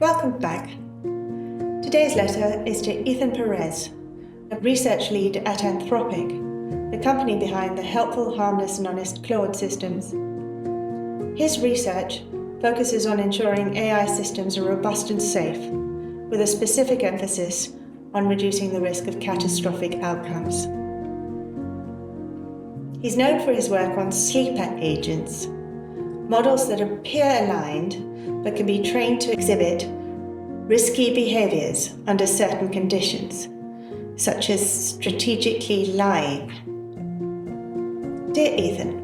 Welcome back. Today's letter is to Ethan Perez, a research lead at Anthropic, the company behind the helpful, harmless and honest Claude systems. His research focuses on ensuring AI systems are robust and safe, with a specific emphasis on reducing the risk of catastrophic outcomes. He's known for his work on sleeper agents, models that appear aligned but can be trained to exhibit risky behaviours under certain conditions, such as strategically lying. Dear Ethan,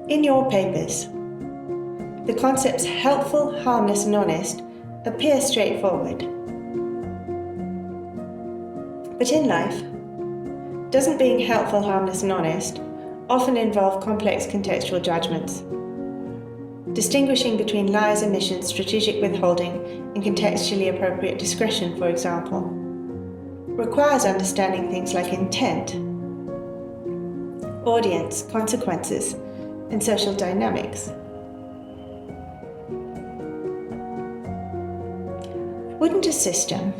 in your papers, the concepts helpful, harmless and honest appear straightforward. But in life, doesn't being helpful, harmless and honest often involve complex contextual judgments? Distinguishing between lies, omissions, strategic withholding and contextually appropriate discretion, for example, requires understanding things like intent, audience, consequences, and social dynamics. Wouldn't a system,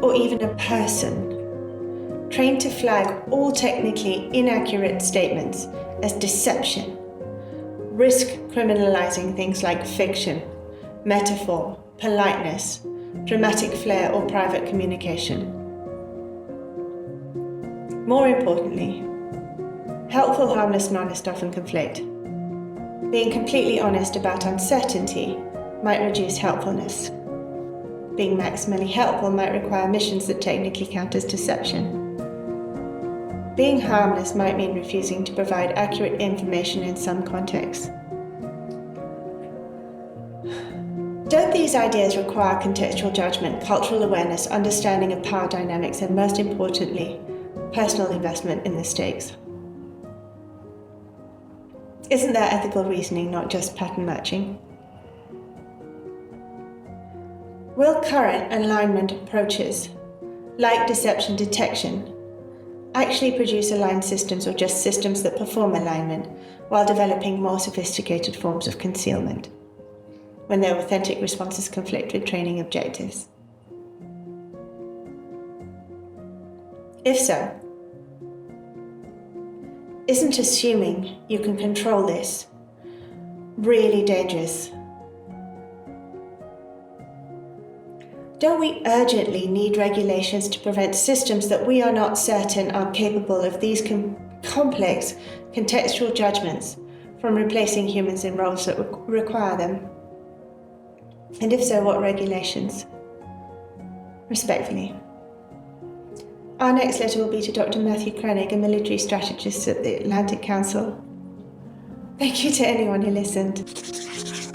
or even a person, trained to flag all technically inaccurate statements as deception, risk criminalizing things like fiction, metaphor, politeness, dramatic flair, or private communication? More importantly, helpful, harmless and honest often conflate. Being completely honest about uncertainty might reduce helpfulness. Being maximally helpful might require omissions that technically count as deception. Being harmless might mean refusing to provide accurate information in some contexts. Don't these ideas require contextual judgment, cultural awareness, understanding of power dynamics, and most importantly, personal investment in the stakes? Isn't that ethical reasoning not just pattern matching? Will current alignment approaches, like deception detection, actually produce aligned systems or just systems that perform alignment while developing more sophisticated forms of concealment, when their authentic responses conflict with training objectives? If so, isn't assuming you can control this really dangerous? Don't we urgently need regulations to prevent systems that we are not certain are capable of these complex contextual judgments from replacing humans in roles that require them? And if so, what regulations? Respectfully. Our next letter will be to Dr. Matthew Koenig, a military strategist at the Atlantic Council. Thank you to anyone who listened.